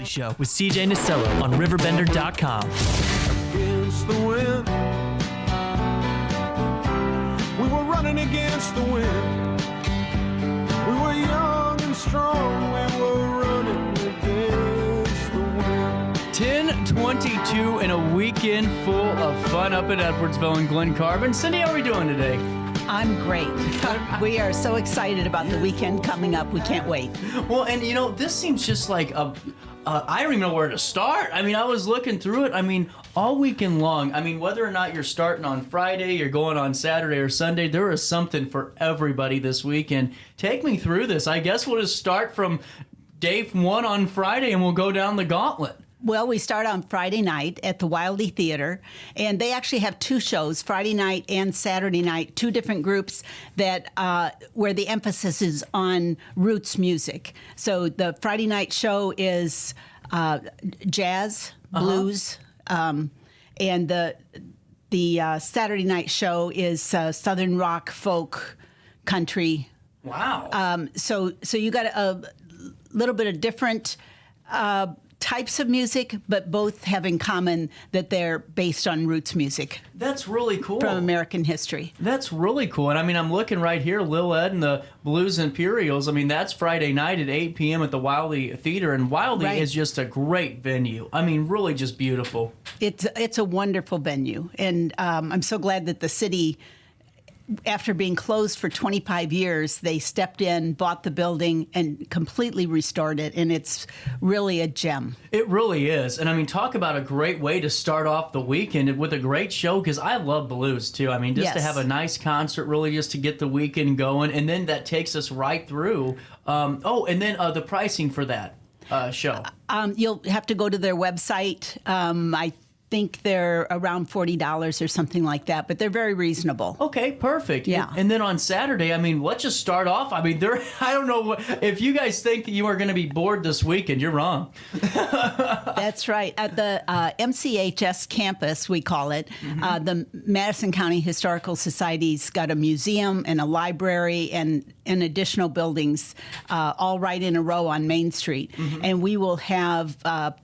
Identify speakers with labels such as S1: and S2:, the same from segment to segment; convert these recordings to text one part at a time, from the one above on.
S1: Daily Show with CJ Nasello on RiverBender.com.
S2: Against the wind, we were running against the wind. We were young and strong, we were running against the wind.
S1: 10:22 and a weekend full of fun up at Edwardsville and Glen Carbon. Cindy, how are we doing today?
S3: I'm great. We are so excited about the weekend coming up. We can't wait.
S1: Well, and you know, this seems just like I don't even know where to start. I mean, I was looking through it. I mean, all weekend long. I mean, whether or not you're starting on Friday, you're going on Saturday or Sunday, there is something for everybody this weekend. Take me through this. I guess we'll just start from day one on Friday and we'll go down the gauntlet.
S3: Well, we start on Friday night at the Wildey Theater, and they actually have two shows, Friday night and Saturday night, two different groups that where the emphasis is on roots music. So the Friday night show is jazz, blues, and the Saturday night show is Southern rock, folk, country.
S1: Wow.
S3: So you got a little bit of different types of music, but both have in common that they're based on roots music.
S1: That's really cool.
S3: From American history.
S1: That's really cool. And I mean, I'm looking right here, Lil Ed and the Blues Imperials. I mean, that's Friday night at 8 p.m. at the Wildey Theater. And Wildey is just a great venue. I mean, really just beautiful.
S3: It's a wonderful venue. And I'm so glad that the city, after being closed for 25 years, they stepped in, bought the building, and completely restored it. And it's really a gem.
S1: It really is. And I mean, talk about a great way to start off the weekend with a great show, because I love blues too. I mean, just to have a nice concert, really just to get the weekend going. And then that takes us right through. And then the pricing for that show.
S3: You'll have to go to their website. I think they're around $40 or something like that, but they're very reasonable.
S1: Okay, perfect.
S3: Yeah.
S1: And then on Saturday, I mean, let's just start off. I mean, I don't know if you guys think you are going to be bored this weekend, you're wrong.
S3: That's right. At the MCHS campus, we call it, the Madison County Historical Society's got a museum and a library and additional buildings all right in a row on Main Street. And we will have,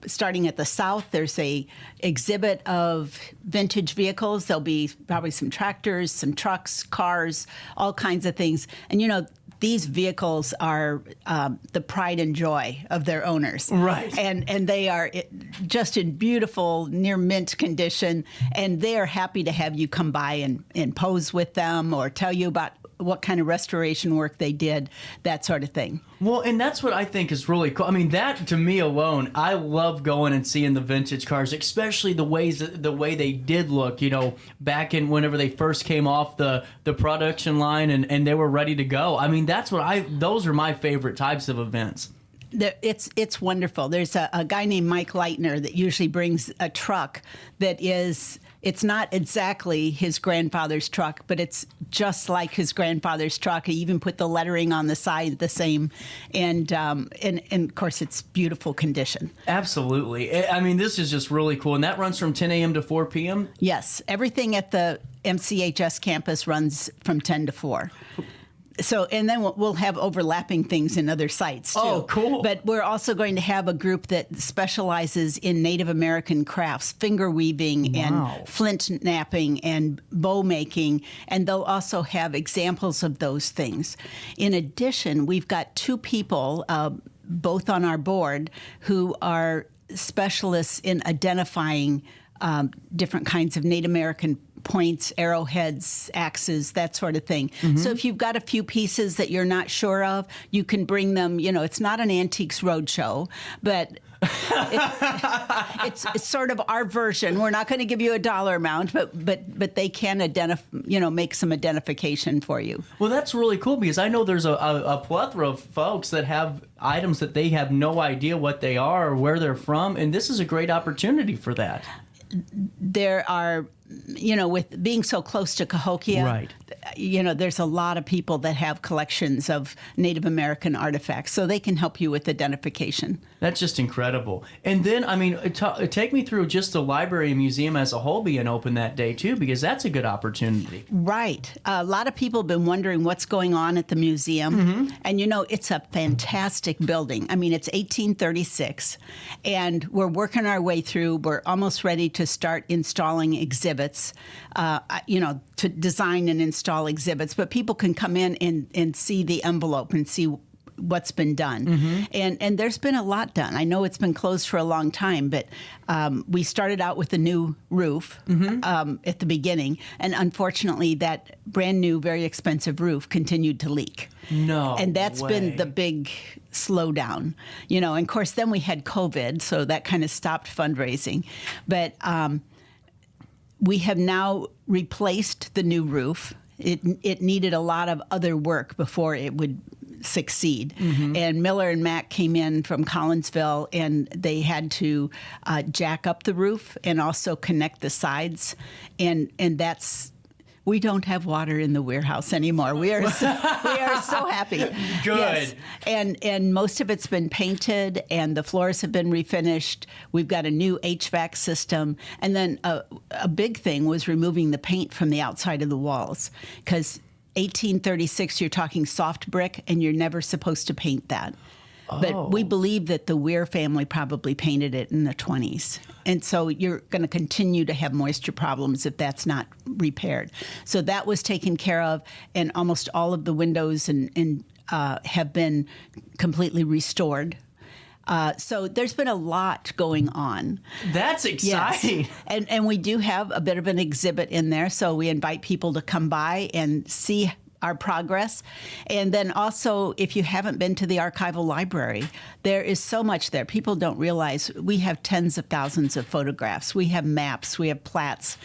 S3: starting at the south, there's a exhibit of vintage vehicles. There'll be probably some tractors, some trucks, cars, all kinds of things. And, you know, these vehicles are the pride and joy of their owners.
S1: Right.
S3: And they are just in beautiful, near mint condition. And they are happy to have you come by and pose with them or tell you about what kind of restoration work they did, that sort of thing.
S1: Well, and that's what I think is really cool. I mean, that to me alone, I love going and seeing the vintage cars, especially the way they did look, you know, back in whenever they first came off the production line and they were ready to go. I mean, those are my favorite types of events.
S3: It's wonderful. There's a guy named Mike Leitner that usually brings a truck that it's not exactly his grandfather's truck, but it's just like his grandfather's truck. He even put the lettering on the side the same, and of course it's beautiful condition.
S1: Absolutely. I mean, this is just really cool, and that runs from 10 a.m. to 4 p.m.
S3: Yes, everything at the MCHS campus runs from 10 to 4. So, and then we'll have overlapping things in other sites, too.
S1: Oh, cool.
S3: But we're also going to have a group that specializes in Native American crafts, finger weaving and flint knapping and bow making, and they'll also have examples of those things. In addition, we've got two people, both on our board, who are specialists in identifying different kinds of Native American points, arrowheads, axes, that sort of thing. So if you've got a few pieces that you're not sure of, you can bring them. You know, it's not an antiques roadshow, but it's sort of our version. We're not going to give you a dollar amount, but they can make some identification for you.
S1: Well, that's really cool, because I know there's a plethora of folks that have items that they have no idea what they are or where they're from, and this is a great opportunity for that.
S3: There are with being so close to Cahokia,
S1: Right.
S3: There's a lot of people that have collections of Native American artifacts, so they can help you with identification.
S1: That's just incredible. And then, take me through just the library and museum as a whole being open that day, too, because that's a good opportunity.
S3: Right. A lot of people have been wondering what's going on at the museum. And, it's a fantastic building. It's 1836, and we're working our way through. We're almost ready to start installing exhibits, to design and install exhibits. But people can come in and see the envelope and see what's been done. And there's been a lot done. I know it's been closed for a long time, but we started out with a new roof at the beginning, and unfortunately that brand new, very expensive roof continued to leak.
S1: No
S3: And that's
S1: way.
S3: been the big slowdown. And of course then we had COVID, so that kind of stopped fundraising. But we have now replaced the new roof. It needed a lot of other work before it would succeed. And Miller and Mack came in from Collinsville, and they had to jack up the roof and also connect the sides. And that's, we don't have water in the warehouse anymore. We are so happy.
S1: Good.
S3: Yes. And most of it's been painted, and the floors have been refinished. We've got a new HVAC system. And then a big thing was removing the paint from the outside of the walls, because 1836, you're talking soft brick, and you're never supposed to paint that. But we believe that the Weir family probably painted it in the 20s. And so you're going to continue to have moisture problems if that's not repaired. So that was taken care of, and almost all of the windows and have been completely restored. So there's been a lot going on.
S1: That's exciting.
S3: Yes. And we do have a bit of an exhibit in there, so we invite people to come by and see our progress. And then also, if you haven't been to the archival library, there is so much there. People don't realize we have tens of thousands of photographs. We have maps. We have plats.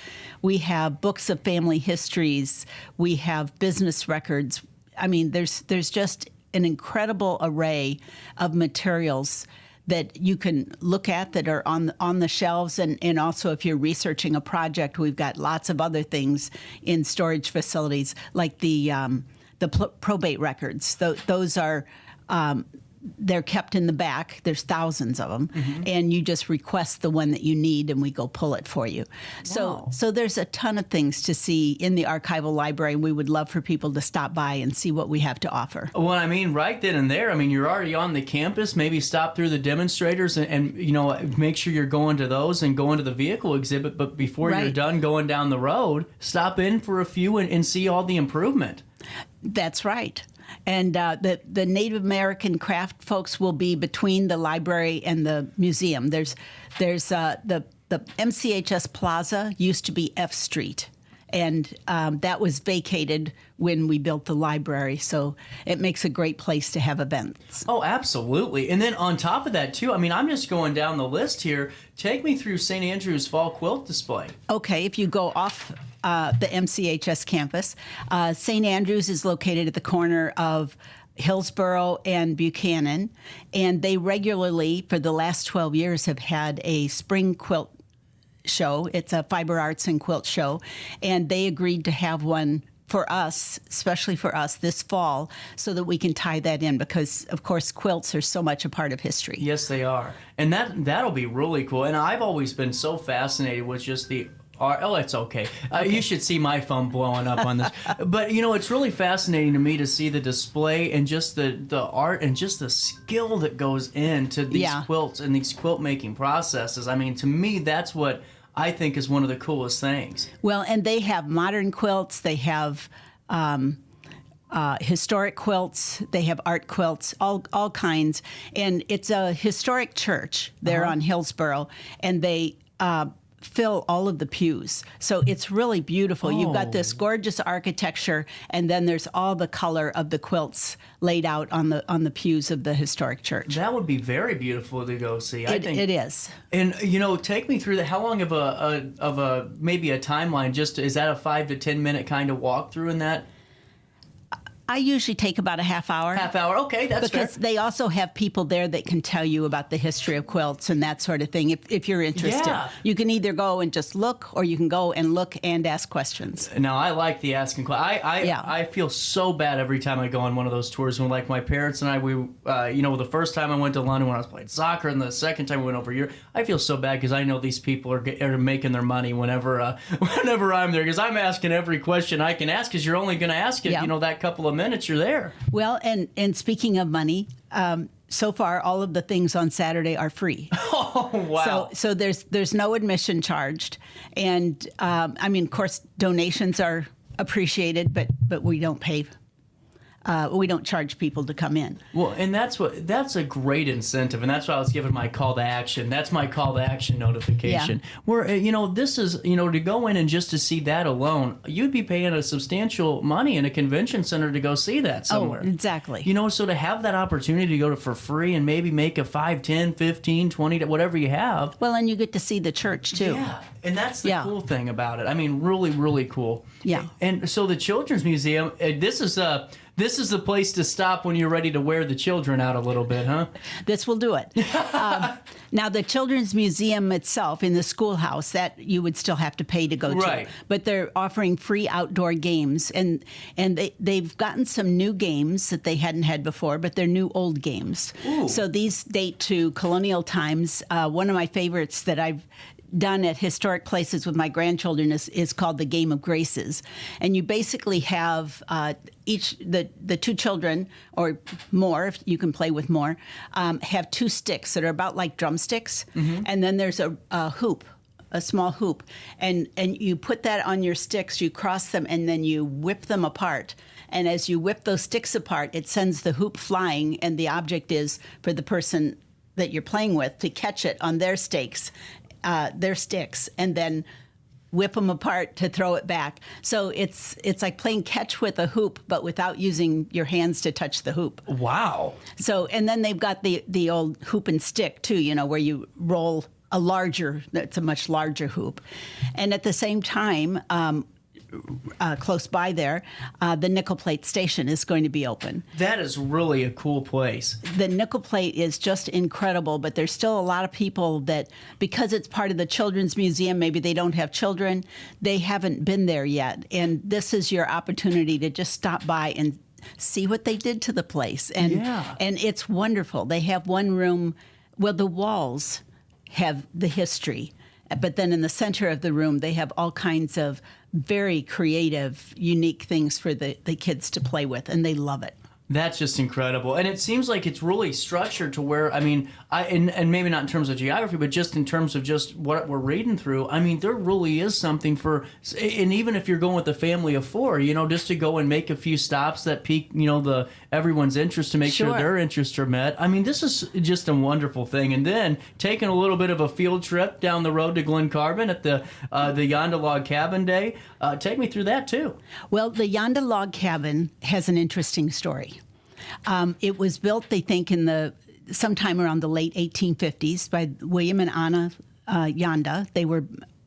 S3: We have books of family histories. We have business records. There's just an incredible array of materials that you can look at that are on the shelves. And also, if you're researching a project, we've got lots of other things in storage facilities, like the probate records. Those are they're kept in the back. There's thousands of them, and you just request the one that you need, and we go pull it for you.
S1: Wow.
S3: So there's a ton of things to see in the archival library, and we would love for people to stop by and see what we have to offer.
S1: Well, right then and there, you're already on the campus. Maybe stop through the demonstrators and make sure you're going to those and going to the vehicle exhibit. But before you're done going down the road, stop in for a few and see all the improvement.
S3: That's right. And the Native American craft folks will be between the library and the museum. There's the MCHS Plaza used to be F Street, and that was vacated when we built the library. So it makes a great place to have events.
S1: Oh, absolutely. And then on top of that, too, I'm just going down the list here. Take me through St. Andrew's Fall Quilt Display.
S3: Okay, if you go off the MCHS campus, St. Andrews is located at the corner of Hillsborough and Buchanan, and they regularly, for the last 12 years, have had a spring quilt show. It's a fiber arts and quilt show, and they agreed to have one for us, especially for us, this fall, so that we can tie that in, because, of course, quilts are so much a part of history.
S1: Yes, they are. And that'll be really cool. And I've always been so fascinated with just the art. Oh, it's okay. You should see my phone blowing up on this. But, it's really fascinating to me to see the display and just the art and just the skill that goes into these quilts and these quilt-making processes. To me, that's what I think is one of the coolest things.
S3: Well, and they have modern quilts. They have historic quilts. They have art quilts, all kinds. And it's a historic church there on Hillsborough, and they fill all of the pews. So it's really beautiful. You've got this gorgeous architecture, and then there's all the color of the quilts laid out on the pews of the historic church.
S1: That would be very beautiful to go see. I think
S3: it is.
S1: And take me through how long of maybe a timeline? Just is that a 5 to 10 minute kind of walkthrough in that?
S3: I usually take about a half hour.
S1: Half hour, okay, that's fair.
S3: Because they also have people there that can tell you about the history of quilts and that sort of thing if you're interested.
S1: Yeah.
S3: You can either go and just look, or you can go and look and ask questions.
S1: Now, I like the asking questions.
S3: Yeah.
S1: I feel so bad every time I go on one of those tours when, like, my parents and I, the first time I went to London when I was playing soccer, and the second time we went over here, I feel so bad because I know these people are making their money whenever I'm there, because I'm asking every question I can ask, because you're only going to ask it, that couple of minutes you're there.
S3: Well, and speaking of money, so far all of the things on Saturday are free.
S1: Oh, wow.
S3: So there's no admission charged, and of course donations are appreciated, but we don't pay. We don't charge people to come in.
S1: Well, and that's a great incentive, and that's why I was giving my call to action. That's my call to action notification.
S3: Yeah.
S1: Where this is to go in and just to see that alone, you'd be paying a substantial money in a convention center to go see that somewhere.
S3: Oh, exactly.
S1: So to have that opportunity to go to for free and maybe make a 5, 10, 15, 20, whatever you have.
S3: Well, and you get to see the church too.
S1: Yeah, and that's the cool thing about it. I mean, really, really cool.
S3: Yeah.
S1: And so the Children's Museum, this is the place to stop when you're ready to wear the children out a little bit, huh?
S3: This will do it. Now, the Children's Museum itself in the schoolhouse, that you would still have to pay to go
S1: Right.
S3: to. But they're offering free outdoor games. And they've gotten some new games that they hadn't had before, but they're new old games.
S1: Ooh.
S3: So these date to colonial times. One of my favorites that I've done at historic places with my grandchildren is called the Game of Graces. And you basically have the two children, or more if you can play with more, have two sticks that are about like drumsticks. Mm-hmm. And then there's a hoop, a small hoop. And you put that on your sticks, you cross them, and then you whip them apart. And as you whip those sticks apart, it sends the hoop flying, and the object is for the person that you're playing with to catch it on their sticks, and then whip them apart to throw it back. So it's like playing catch with a hoop, but without using your hands to touch the hoop.
S1: Wow.
S3: So, and then they've got the old hoop and stick too, where you roll it's a much larger hoop. And at the same time, close by there, the Nickel Plate Station is going to be open.
S1: That is really a cool place.
S3: The Nickel Plate is just incredible, but there's still a lot of people that, because it's part of the Children's Museum, maybe they don't have children, they haven't been there yet. And this is your opportunity to just stop by and see what they did to the place. And it's wonderful. They have one room, the walls have the history, but then in the center of the room, they have all kinds of very creative, unique things for the kids to play with, and they love it.
S1: That's just incredible. And it seems like it's really structured to where, and maybe not in terms of geography, but just in terms of just what we're reading through, there really is something for, and even if you're going with a family of 4, just to go and make a few stops that pique, everyone's interest to make sure their interests are met. This is just a wonderful thing. And then taking a little bit of a field trip down the road to Glen Carbon at the Yonda Log Cabin Day. Take me through that too.
S3: Well, the Yonda Log Cabin has an interesting story. It was built, they think, sometime around the late 1850s by William and Anna Yonda. They were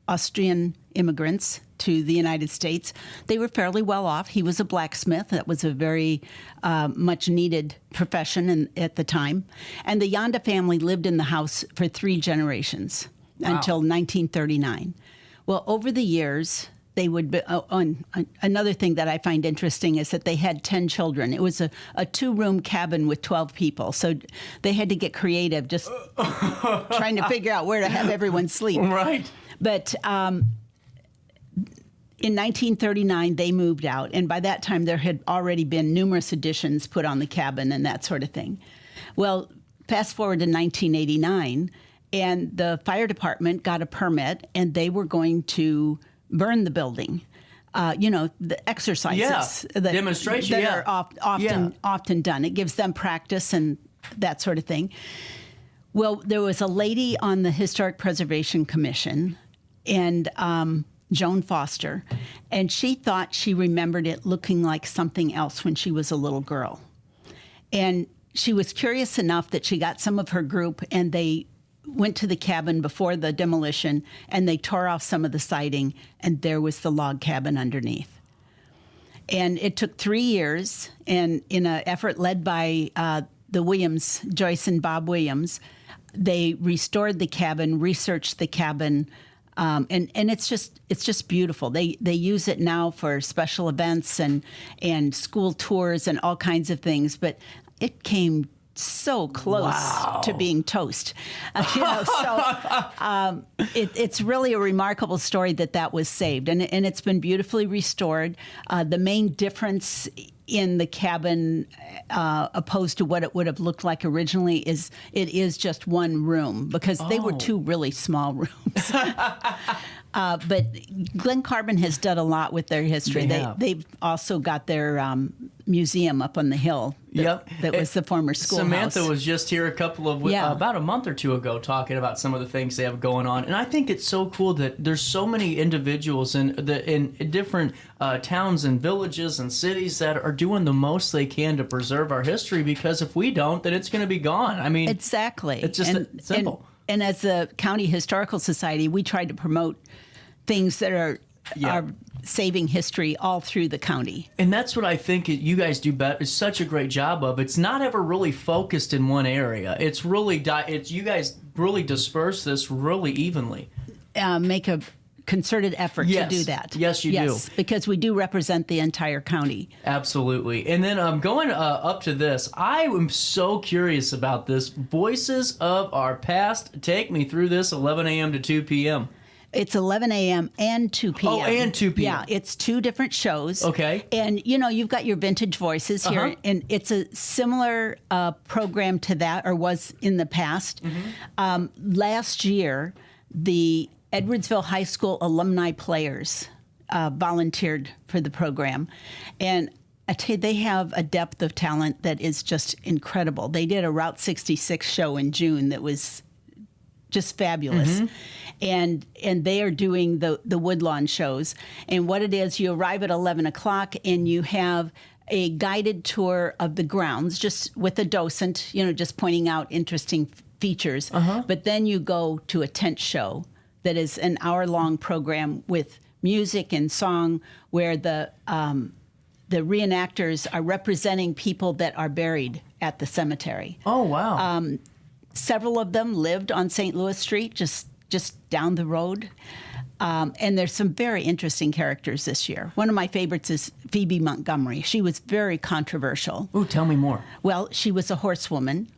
S3: Austrian immigrants to the United States. They were fairly well off. He was a blacksmith. That was a very much needed profession at the time. And the Yonda family lived in the house for 3 generations until 1939. Well, over the years, they would be, another thing that I find interesting is that they had 10 children. It was a 2-room cabin with 12 people. So they had to get creative just trying to figure out where to have everyone sleep.
S1: Right.
S3: But in 1939, they moved out. And by that time, there had already been numerous additions put on the cabin and that sort of thing. Well, fast forward to 1989, and the fire department got a permit, and they were going to burn the building. The exercises
S1: demonstration
S3: that are often done. It gives them practice and that sort of thing. Well, there was a lady on the Historic Preservation Commission, and Joan Foster, and she thought she remembered it looking like something else when she was a little girl. And she was curious enough that she got some of her group, and they went to the cabin before the demolition, and they tore off some of the siding, and there was the log cabin underneath. And it took 3 years, and in an effort led by the Williams, Joyce and Bob Williams, they restored the cabin, researched the cabin, and it's just beautiful. They use it now for special events and school tours and all kinds of things. But it came so close to being toast. It's really a remarkable story that was saved, and it's been beautifully restored. The main difference in the cabin, opposed to what it would have looked like originally, is it is just one room, because they were two really small rooms. But Glen Carbon has done a lot with their history. They've also got their museum up on the hill. That was the former schoolhouse.
S1: Samantha was just here about a month or two ago talking about some of the things they have going on. And I think it's so cool that there's so many individuals in different towns and villages and cities that are doing the most they can to preserve our history, because if we don't, then it's going to be gone. I mean,
S3: exactly.
S1: It's just simple.
S3: And as the County Historical Society, we try to promote things that are saving history all through the county.
S1: And that's what I think you guys do such a great job of. It's not ever really focused in one area. It's really you guys really disperse this really evenly.
S3: Make a concerted effort to do that.
S1: Yes, you do.
S3: Because we do represent the entire county.
S1: Absolutely. And then going up to this, I am so curious about this. Voices of Our Past. Take me through this, 11 a.m. to 2 p.m.
S3: It's 11 a.m. and 2 p.m.
S1: Oh, and 2 p.m.
S3: Yeah, it's two different shows.
S1: Okay.
S3: And, you've got your vintage voices here, and it's a similar program to that, or was in the past. Mm-hmm. Last year, the Edwardsville High School alumni players volunteered for the program. And I tell you, they have a depth of talent that is just incredible. They did a Route 66 show in June that was just fabulous. Mm-hmm. And they are doing the Woodlawn shows. And what it is, you arrive at 11 o'clock and you have a guided tour of the grounds, just with a docent, just pointing out interesting features. But then you go to a tent show that is an hour-long program with music and song, where the reenactors are representing people that are buried at the cemetery.
S1: Oh, wow.
S3: Several of them lived on St. Louis Street, just down the road. And there's some very interesting characters this year. One of my favorites is Phoebe Montgomery. She was very controversial.
S1: Ooh, tell me more.
S3: Well, she was a horsewoman,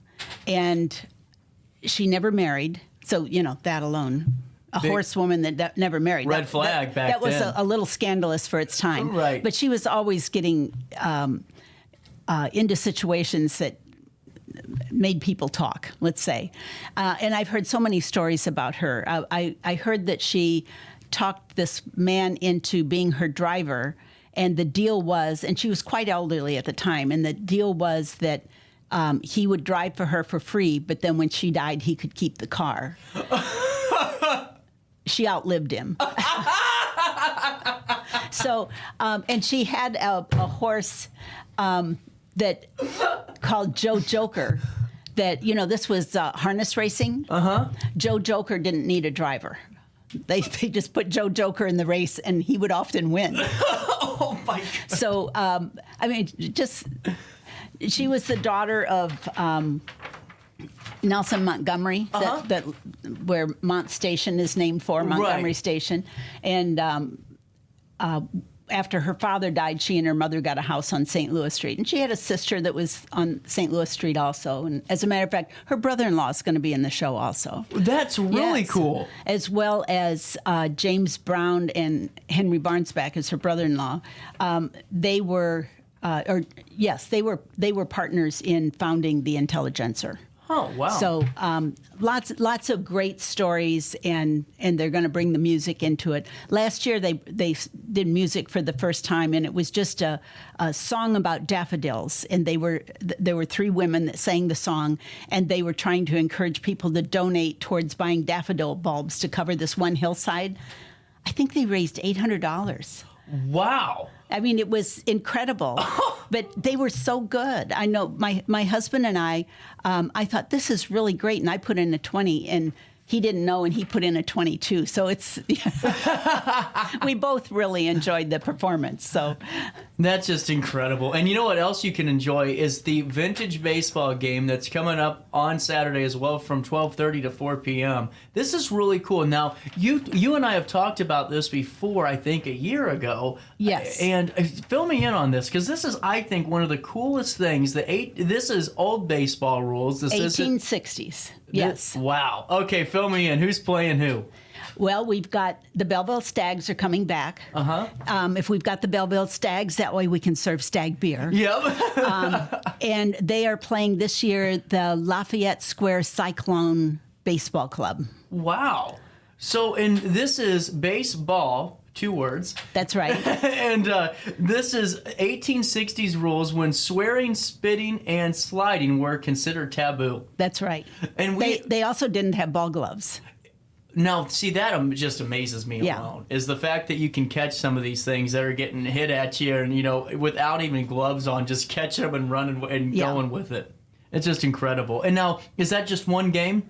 S3: and she never married. So, that alone. A horsewoman that never married.
S1: Red flag back
S3: then. That was
S1: then.
S3: a little scandalous for its time.
S1: Right.
S3: But she was always getting into situations that made people talk, let's say. And I've heard so many stories about her. I heard that she talked this man into being her driver, and the deal was, and she was quite elderly at the time, and the deal was that he would drive for her for free, but then when she died, he could keep the car. She outlived him. So, and she had a horse that called Joe Joker. That this was harness racing. Joe Joker didn't need a driver. They just put Joe Joker in the race, and he would often win.
S1: Oh my God!
S3: So she was the daughter of Nelson Montgomery, that where Mont Station is named for, Montgomery Station, and after her father died, she and her mother got a house on St. Louis Street. And she had a sister that was on St. Louis Street also. And as a matter of fact, her brother-in-law is going to be in the show also.
S1: That's really cool.
S3: As well as James Brown and Henry Barnesback as her brother-in-law. They were partners in founding the Intelligencer.
S1: Oh, wow.
S3: So lots of great stories, and they're going to bring the music into it. Last year, they did music for the first time, and it was just a song about daffodils. And there were three women that sang the song, and they were trying to encourage people to donate towards buying daffodil bulbs to cover this one hillside. I think they raised $800.
S1: Wow.
S3: I mean, it was incredible, but they were so good. I know my husband and I thought this is really great, and I put in a 20, and he didn't know, and he put in a 22. So it's we both really enjoyed the performance. So
S1: that's just incredible. And you know what else you can enjoy is the vintage baseball game that's coming up on Saturday as well from 12:30 to 4 p.m. This is really cool. Now, you and I have talked about this before, I think a year ago.
S3: Yes.
S1: And fill me in on this, because this is, I think, one of the coolest things. This is old baseball rules. This
S3: 1860s. Yes.
S1: Wow. Okay, fill me in. Who's playing who?
S3: Well, we've got the Belleville Stags are coming back. If we've got the Belleville Stags, that way we can serve stag beer.
S1: Yep.
S3: And they are playing this year the Lafayette Square Cyclone Baseball Club.
S1: Wow. So, and this is baseball, 2 words.
S3: That's right.
S1: And this is 1860s rules when swearing, spitting, and sliding were considered taboo.
S3: That's right.
S1: And
S3: they also didn't have ball gloves.
S1: Now, see, that just amazes me alone, is the fact that you can catch some of these things that are getting hit at you and, without even gloves on, just catch them and running and going with it. It's just incredible. And now, is that just one game?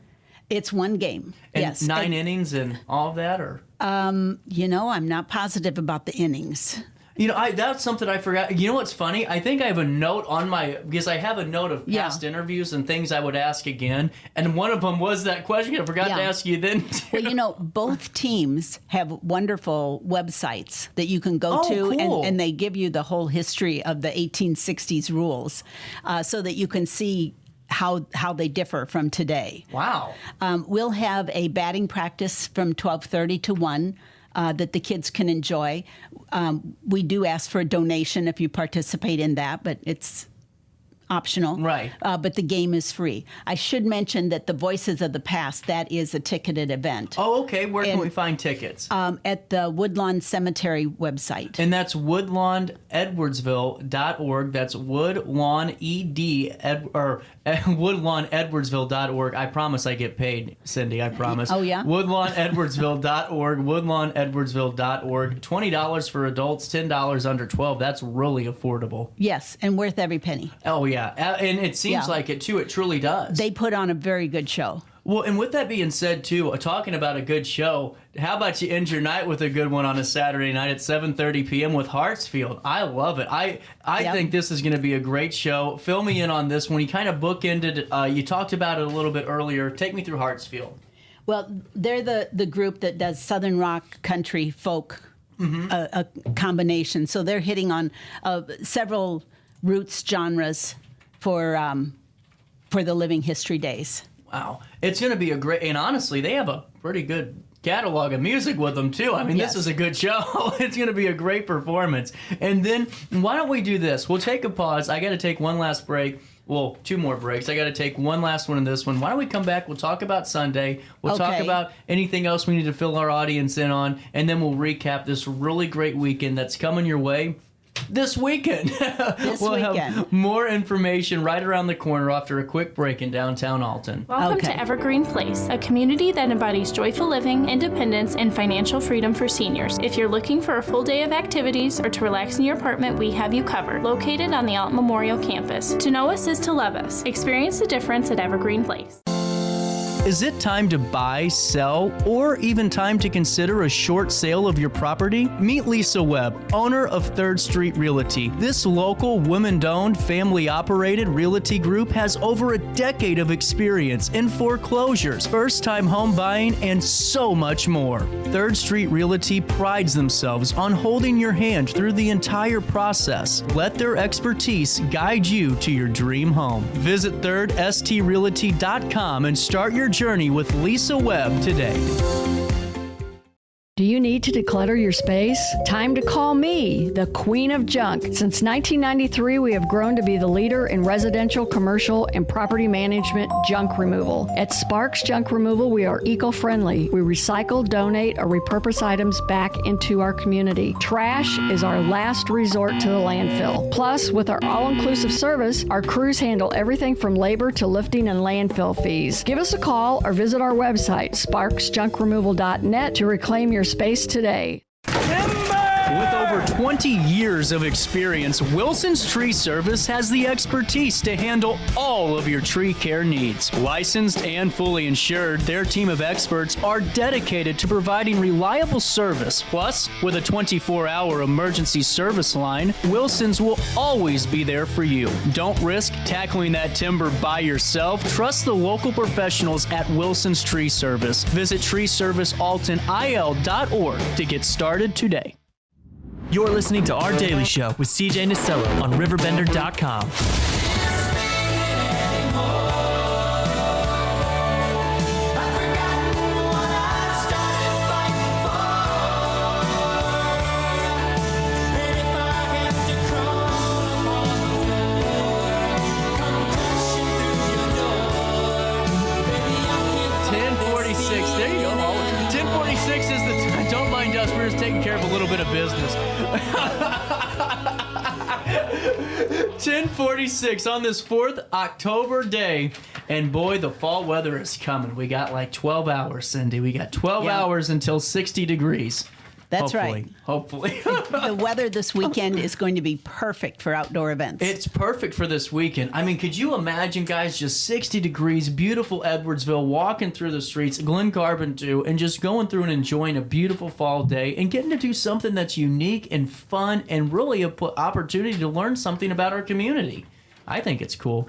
S3: It's one game,
S1: and
S3: yes.
S1: 9 innings and all of that, or?
S3: I'm not positive about the innings.
S1: That's something I forgot. You know what's funny? I think I have a note on because I have a note of past interviews and things I would ask again. And one of them was that question. I forgot to ask you then.
S3: Well, both teams have wonderful websites that you can go to,
S1: cool.
S3: and they give you the whole history of the 1860s rules so that you can see how they differ from today.
S1: Wow.
S3: We'll have a batting practice from 12:30 to 1. That the kids can enjoy. We do ask for a donation if you participate in that, but it's optional.
S1: Right.
S3: But the game is free. I should mention that the Voices of the Past, that is a ticketed event.
S1: Oh, okay. Where can we find tickets?
S3: At the Woodlawn Cemetery website.
S1: And that's woodlawnedwardsville.org. That's woodlawnedwardsville.org. I promise I get paid, Cindy. I promise.
S3: Oh, yeah?
S1: Woodlawnedwardsville.org. Woodlawnedwardsville.org. $20 for adults, $10 under 12. That's really affordable.
S3: Yes, and worth every penny.
S1: Oh, yeah. And it seems like it, too. It truly does.
S3: They put on a very good show.
S1: Well, and with that being said, too, talking about a good show, how about you end your night with a good one on a Saturday night at 7:30 p.m. with Hartsfield? I love it. I think this is going to be a great show. Fill me in on this one. You kind of bookended, you talked about it a little bit earlier. Take me through Hartsfield.
S3: Well, they're the group that does Southern rock, country, folk, a combination. So they're hitting on several roots genres for the Living History Days.
S1: Wow. It's going to be a great, and honestly, they have a pretty good catalog of music with them, too. I mean, This is a good show. It's going to be a great performance. And then, why don't we do this? We'll take a pause. I got to take one last break. Well, 2 more breaks. I got to take one last one in this one. Why don't we come back? We'll talk about Sunday. We'll talk about anything else we need to fill our audience in on, and then we'll recap this really great weekend that's coming your way. This weekend. We'll have more information right around the corner after a quick break in downtown Alton.
S4: Welcome to Evergreen Place, a community that embodies joyful living, independence, and financial freedom for seniors. If you're looking for a full day of activities or to relax in your apartment, we have you covered. Located on the Alton Memorial Campus. To know us is to love us. Experience the difference at Evergreen Place.
S1: Is it time to buy, sell, or even time to consider a short sale of your property? Meet Lisa Webb, owner of 3rd Street Realty. This local, women-owned, family-operated realty group has over a decade of experience in foreclosures, first-time home buying, and so much more. 3rd Street Realty prides themselves on holding your hand through the entire process. Let their expertise guide you to your dream home. Visit 3rdstrealty.com and start your journey with Lisa Webb today.
S5: Do you need to declutter your space? Time to call me, the Queen of Junk. Since 1993, we have grown to be the leader in residential, commercial, and property management junk removal. At Sparks Junk Removal, we are eco-friendly. We recycle, donate, or repurpose items back into our community. Trash is our last resort to the landfill. Plus, with our all-inclusive service, our crews handle everything from labor to lifting and landfill fees. Give us a call or visit our website, sparksjunkremoval.net, to reclaim your space today.
S1: With over over 20 years of experience, Wilson's Tree Service has the expertise to handle all of your tree care needs. Licensed and fully insured, their team of experts are dedicated to providing reliable service. Plus, with a 24-hour emergency service line, Wilson's will always be there for you. Don't risk tackling that timber by yourself. Trust the local professionals at Wilson's Tree Service. Visit treeservicealtonil.org to get started today.
S6: You're listening to Our Daily Show with CJ Nasello on RiverBender.com.
S1: There you go. 10:46 is the time. Don't mind us. We're just taking care of a little bit of business. 10:46 on this 4th October day. And boy, the fall weather is coming. We got like 12 hours, Cindy. We got 12 hours until 60 degrees.
S3: That's
S1: Hopefully.
S3: The weather this weekend is going to be perfect for outdoor events.
S1: It's perfect for this weekend. I mean, could you imagine, guys, just 60 degrees, beautiful Edwardsville, walking through the streets, Glen Carbon too, and just going through and enjoying a beautiful fall day and getting to do something that's unique and fun and really an opportunity to learn something about our community. I think it's cool.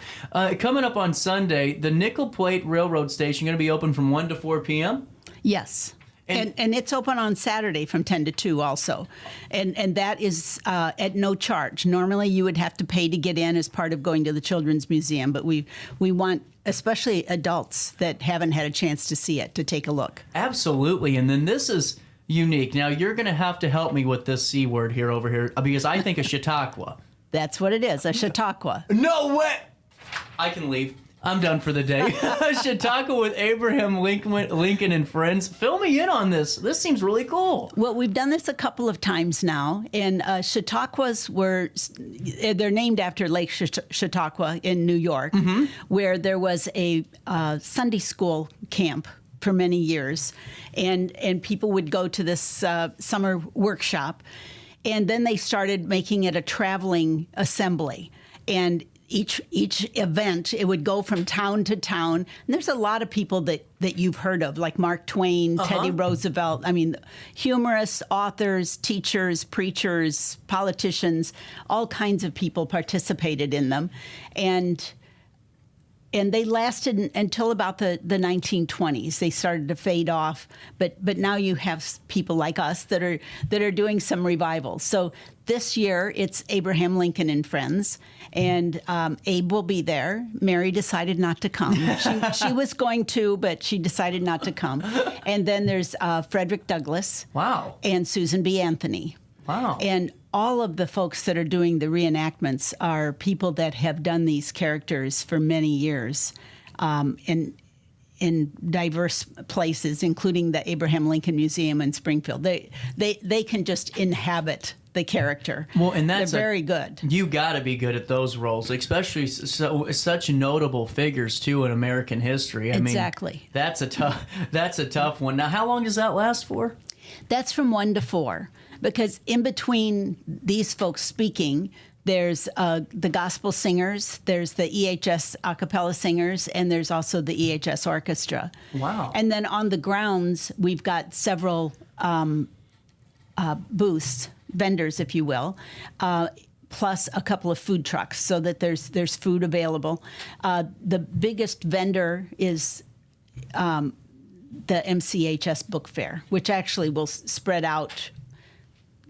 S1: Coming up on Sunday, the Nickel Plate Railroad Station going to be open from 1 to 4 p.m.?
S3: Yes. And it's open on Saturday from 10 to 2 also. And that is at no charge. Normally you would have to pay to get in as part of going to the Children's Museum, but we want especially adults that haven't had a chance to see it to take a look.
S1: Absolutely. And then this is unique. Now you're going to have to help me with this C word here over here because I think of Chautauqua.
S3: That's what it is, a Chautauqua.
S1: No way! I can leave. I'm done for the day. Chautauqua with Abraham Lincoln and friends. Fill me in on this. This seems really cool.
S3: Well, we've done this a couple of times now, and Chautauquas they're named after Lake Chautauqua in New York, where there was a Sunday school camp for many years, and people would go to this summer workshop, and then they started making it a traveling assembly, and each event, it would go from town to town. And there's a lot of people that you've heard of, like Mark Twain, Teddy Roosevelt. I mean, humorists, authors, teachers, preachers, politicians, all kinds of people participated in them. And they lasted until about the 1920s. They started to fade off, but now you have people like us that are doing some revivals. So this year it's Abraham Lincoln and friends, and Abe will be there. Mary decided not to come. She was going to, but she decided not to come. And then there's Frederick Douglass.
S1: Wow. And
S3: Susan B. Anthony.
S1: Wow.
S3: And all of the folks that are doing the reenactments are people that have done these characters for many years in diverse places, including the Abraham Lincoln Museum in Springfield. They can just inhabit the character.
S1: Well, and they're
S3: very good.
S1: You got to be good at those roles, especially such notable figures too in American history.
S3: Exactly.
S1: I mean, that's a tough one. Now, how long does that last for?
S3: That's from 1 to 4. Because in between these folks speaking, there's the gospel singers, there's the EHS a cappella singers, and there's also the EHS orchestra.
S1: Wow.
S3: And then on the grounds, we've got several booths, vendors, if you will, plus a couple of food trucks so that there's food available. The biggest vendor is the MCHS Book Fair, which actually will spread out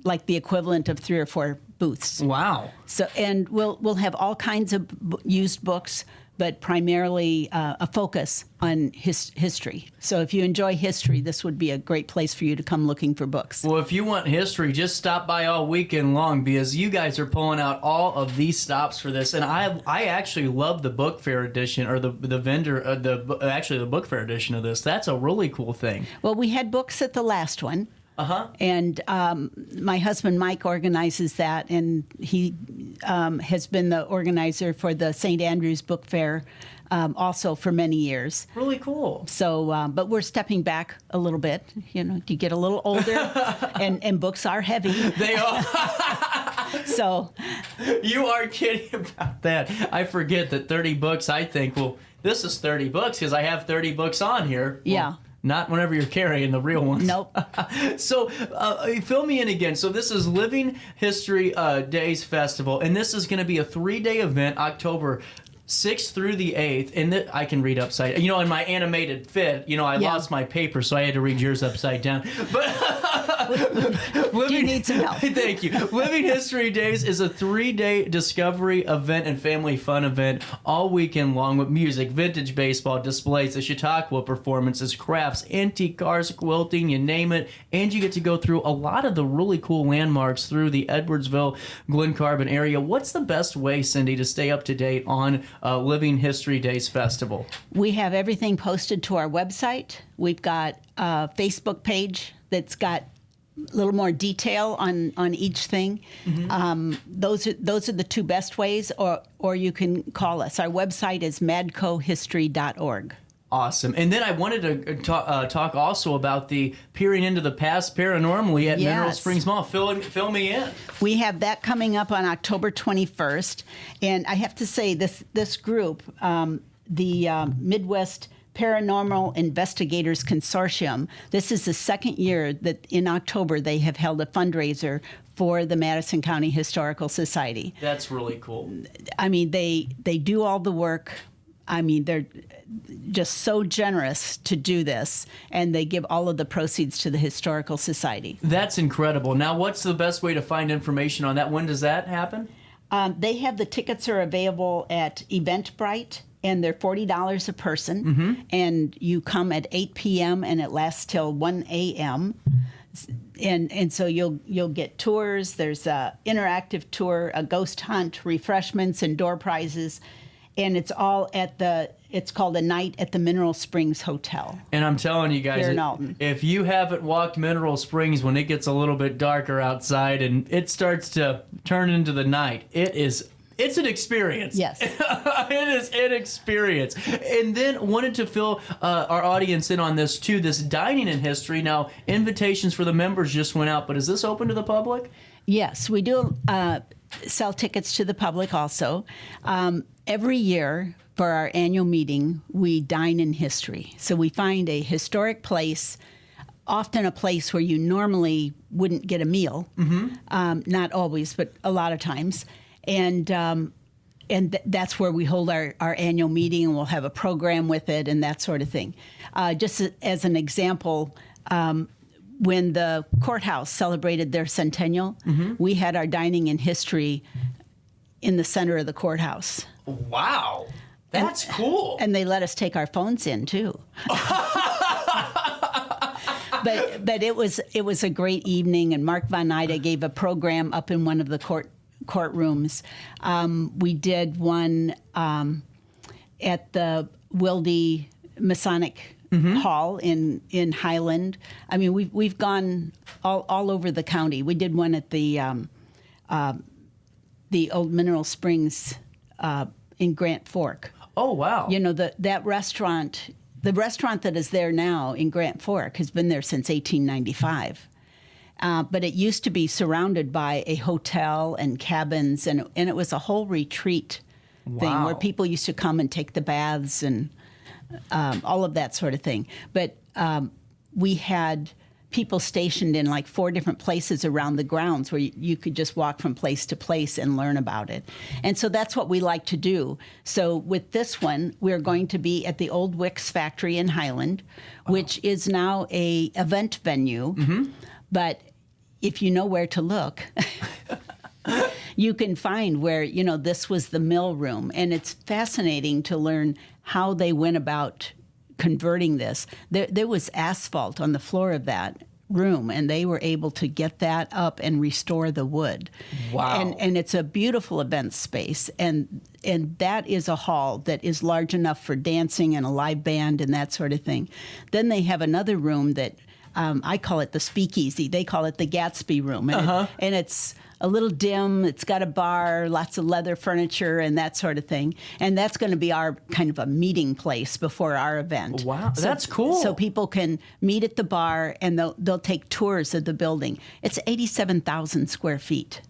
S3: like the equivalent of 3 or 4 booths.
S1: Wow.
S3: So, and we'll have all kinds of used books, but primarily a focus on history. So if you enjoy history, this would be a great place for you to come looking for books.
S1: Well, if you want history, just stop by all weekend long because you guys are pulling out all of these stops for this. And I actually love the book fair edition, or the book fair edition of this. That's a really cool thing.
S3: Well, we had books at the last one. And my husband, Mike, organizes that, and he has been the organizer for the St. Andrew's Book Fair also for many years.
S1: Really cool.
S3: So, but we're stepping back a little bit. You get a little older, and books are heavy.
S1: They are.
S3: So,
S1: You are kidding about that. I forget that 30 books, I think, well, this is 30 books because I have 30 books on here. Well,
S3: yeah.
S1: Not whenever you're carrying the real ones.
S3: Nope.
S1: So, fill me in again. So, this is Living History Days Festival, and this is going to be a 3-day event, October 6th through the 8th. And I can read upside. In my animated fit, I lost my paper, so I had to read yours upside down. But
S3: do you need some help?
S1: Thank you. Living History Days is a 3-day discovery event and family fun event all weekend long with music, vintage baseball displays, the Chautauqua performances, crafts, antique cars, quilting, you name it. And you get to go through a lot of the really cool landmarks through the Edwardsville, Glen Carbon area. What's the best way, Cindy, to stay up to date on Living History Days Festival?
S3: We have everything posted to our website. We've got a Facebook page that's got a little more detail on each thing. Mm-hmm. Those are the two best ways, or you can call us. Our website is madcohistory.org.
S1: Awesome. And then I wanted to talk also about the Peering into the Past paranormally at Mineral Springs Mall. Fill me in.
S3: We have that coming up on October 21st. And I have to say, this group, the Midwest Paranormal Investigators Consortium, this is the second year that in October they have held a fundraiser for the Madison County Historical Society.
S1: That's really cool.
S3: I mean, they do all the work. I mean, they're just so generous to do this, and they give all of the proceeds to the Historical Society.
S1: That's incredible. Now, what's the best way to find information on that? When does that happen?
S3: They have the tickets are available at Eventbrite, and they're $40 a person. Mm-hmm. And you come at 8 p.m. and it lasts till 1 a.m. And so you'll get tours. There's a interactive tour, a ghost hunt, refreshments, and door prizes. And it's all it's called A Night at the Mineral Springs Hotel.
S1: And I'm telling you guys,
S3: Here in Alton.
S1: If you haven't walked Mineral Springs when it gets a little bit darker outside and it starts to turn into the night, it's an experience.
S3: Yes.
S1: It is an experience. And then wanted to fill our audience in on this too, this dining in history. Now, invitations for the members just went out, but is this open to the public?
S3: Yes, we do sell tickets to the public also. Every year for our annual meeting, we dine in history. So we find a historic place, often a place where you normally wouldn't get a meal. Mm-hmm. Not always, but a lot of times. And that's where we hold our annual meeting, and we'll have a program with it and that sort of thing. Just as an example, when the courthouse celebrated their centennial, mm-hmm. we had our dining in history in the center of the courthouse.
S1: Wow. That's cool.
S3: And they let us take our phones in, too. But it was a great evening, and Mark Von Ida gave a program up in one of the courtrooms. We did one at the Wilde Masonic mm-hmm. Hall in Highland. I mean, we've gone all over the county. We did one at the old Mineral Springs in Grant Fork.
S1: Oh, wow.
S3: That restaurant, the restaurant that is there now in Grant Fork has been there since 1895. But it used to be surrounded by a hotel and cabins, and it was a whole retreat thing where people used to come and take the baths and all of that sort of thing. But we had people stationed in like 4 different places around the grounds where you could just walk from place to place and learn about it. And so that's what we like to do. So with this one, we're going to be at the old Wicks factory in Highland, which is now a event venue. Mm-hmm. But if you know where to look, you can find where, this was the mill room. And it's fascinating to learn how they went about converting this. There was asphalt on the floor of that room, and they were able to get that up and restore the wood. Wow. And it's a beautiful event space. And that is a hall that is large enough for dancing and a live band and that sort of thing. Then they have another room that I call it the speakeasy. They call it the Gatsby room. And it's a little dim. It's got a bar, lots of leather furniture, and that sort of thing. And that's going to be our kind of a meeting place before our event.
S1: Wow, that's cool.
S3: So people can meet at the bar, and they'll take tours of the building. It's 87,000 square feet.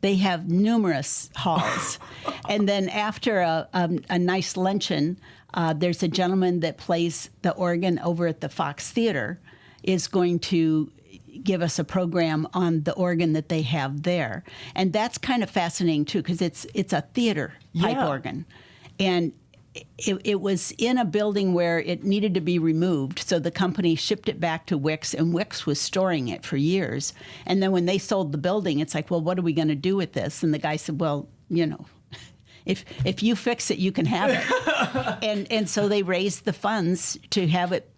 S3: They have numerous halls. And then after a nice luncheon, there's a gentleman that plays the organ over at the Fox Theater is going to give us a program on the organ that they have there. And that's kind of fascinating, too, because it's a theater pipe organ. And it was in a building where it needed to be removed, so the company shipped it back to Wix, and Wix was storing it for years. And then when they sold the building, it's like, well, what are we going to do with this? And the guy said, well, if you fix it, you can have it. and so they raised the funds to have it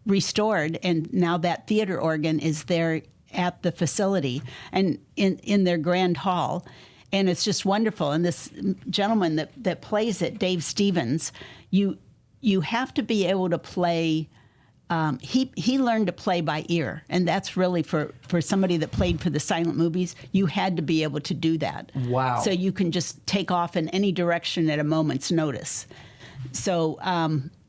S3: restored, and now that theater organ is there at the facility and in their grand hall. And it's just wonderful. And this gentleman that plays it, Dave Stevens, you have to be able to play. He learned to play by ear, and that's really for somebody that played for the silent movies. You had to be able to do that.
S1: Wow!
S3: So you can just take off in any direction at a moment's notice. So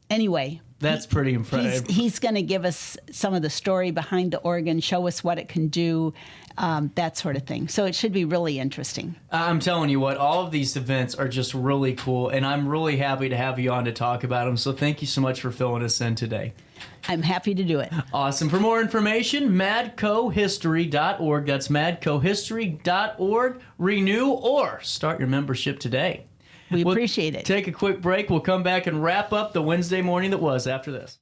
S3: anyway.
S1: That's pretty impressive.
S3: He's going to give us some of the story behind the organ, show us what it can do, that sort of thing. So it should be really interesting.
S1: I'm telling you what, all of these events are just really cool, and I'm really happy to have you on to talk about them. So thank you so much for filling us in today.
S3: I'm happy to do it.
S1: Awesome. For more information, madcohistory.org. That's madcohistory.org. Renew or start your membership today.
S3: We appreciate it.
S1: Take a quick break. We'll come back and wrap up the Wednesday morning that was after this.